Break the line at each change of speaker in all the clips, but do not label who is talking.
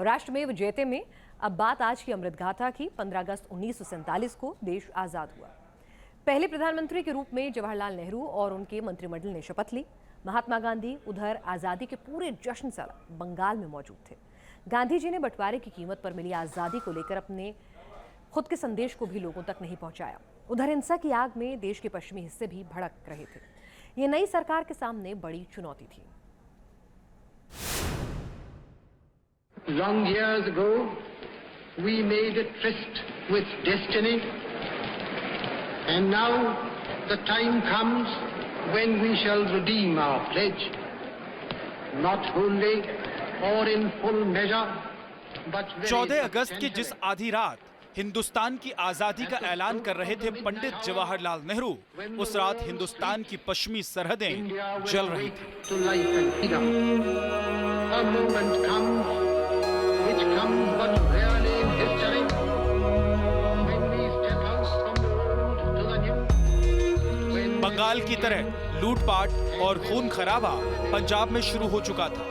और राष्ट्रमेव जयते में अब बात आज की अमृत गाथा की। 15 अगस्त 1947 को देश आजाद हुआ। पहले प्रधानमंत्री के रूप में जवाहरलाल नेहरू और उनके मंत्रिमंडल ने शपथ ली। महात्मा गांधी उधर आजादी के पूरे जश्न से बंगाल में मौजूद थे। गांधी जी ने बंटवारे की कीमत पर मिली आजादी को लेकर अपने खुद के संदेश को भी लोगों तक नहीं पहुंचाया। उधर हिंसा की आग में देश के पश्चिमी हिस्से भी भड़क रहे थे। ये नई सरकार के सामने बड़ी चुनौती थी।
Long years ago, we made a tryst with destiny, and now the time comes when we shall redeem our pledge, not wholly or in full measure, but
14 अगस्त की जिस आधी रात हिंदुस्तान की आजादी का ऐलान कर रहे थे पंडित जवाहरलाल नेहरू, उस रात हिंदुस्तान की पश्चिमी सरहदें जल रही थी। बंगाल की तरह लूटपाट और खून खराबा पंजाब में शुरू हो चुका था।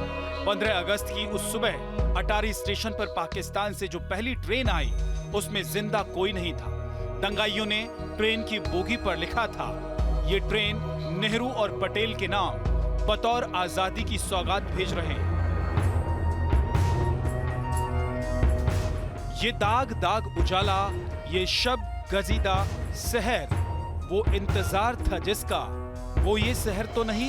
15 अगस्त की उस सुबह अटारी स्टेशन पर पाकिस्तान से जो पहली ट्रेन आई, उसमें जिंदा कोई नहीं था। दंगाइयों ने ट्रेन की बोगी पर लिखा था, ये ट्रेन नेहरू और पटेल के नाम बतौर आजादी की सौगात भेज रहे हैं। ये दाग दाग उजाला, ये शब गजीदा सहर, वो इंतजार था जिसका, वो ये शहर तो नहीं।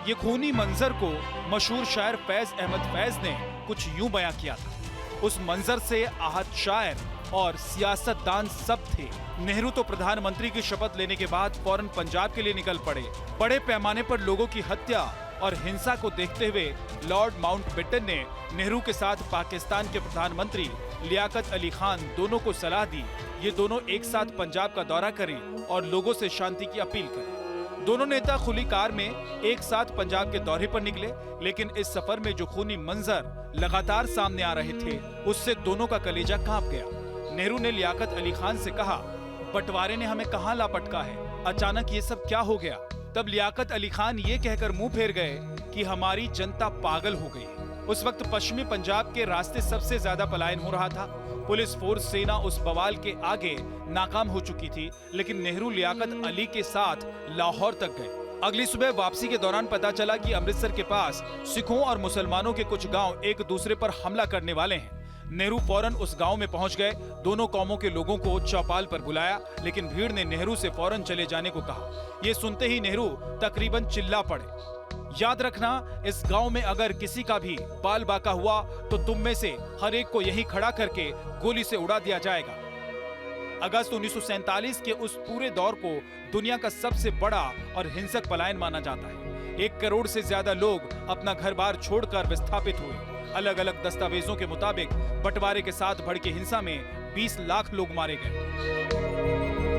ये खूनी मंजर को मशहूर शायर फैज अहमद फैज ने कुछ यूं बयां किया था। उस मंजर से आहत शायर और सियासतदान सब थे। नेहरू तो प्रधानमंत्री की शपथ लेने के बाद फौरन पंजाब के लिए निकल पड़े। बड़े पैमाने पर लोगों की हत्या और हिंसा को देखते हुए लॉर्ड माउंटबेटन ने नेहरू के साथ पाकिस्तान के प्रधानमंत्री लियाकत अली खान दोनों को सलाह दी, ये दोनों एक साथ पंजाब का दौरा करें और लोगों से शांति की अपील करें। दोनों नेता खुली कार में एक साथ पंजाब के दौरे पर निकले, लेकिन इस सफर में जो खूनी मंजर लगातार सामने आ रहे थे, उससे दोनों का कलेजा कांप गया। नेहरू ने लियाकत अली खान से कहा, बंटवारे ने हमें कहां लापटका है, अचानक ये सब क्या हो गया? तब लियाकत अली खान ये कहकर मुंह फेर गए कि हमारी जनता पागल हो गई। उस वक्त पश्चिमी पंजाब के रास्ते सबसे ज्यादा पलायन हो रहा था। पुलिस फोर्स सेना उस बवाल के आगे नाकाम हो चुकी थी, लेकिन नेहरू लियाकत अली के साथ लाहौर तक गए। अगली सुबह वापसी के दौरान पता चला कि अमृतसर के पास सिखों और मुसलमानों के कुछ गांव एक दूसरे पर हमला करने वाले हैं। नेहरू फौरन उस गांव में पहुंच गए। दोनों कौमों के लोगों को चौपाल पर बुलाया, लेकिन भीड़ ने नेहरू से फौरन चले जाने को कहा। ये सुनते ही नेहरू तकरीबन चिल्ला पड़े, याद रखना, इस गांव में अगर किसी का भी बाल बाका हुआ तो तुम में से हर एक को यहीं खड़ा करके गोली से उड़ा दिया जाएगा। अगस्त 1947 के उस पूरे दौर को दुनिया का सबसे बड़ा और हिंसक पलायन माना जाता है। 1 करोड़ से ज्यादा लोग अपना घर बार छोड़कर विस्थापित हुए। अलग अलग दस्तावेजों के मुताबिक बंटवारे के साथ भड़के हिंसा में 20 लाख लोग मारे गए।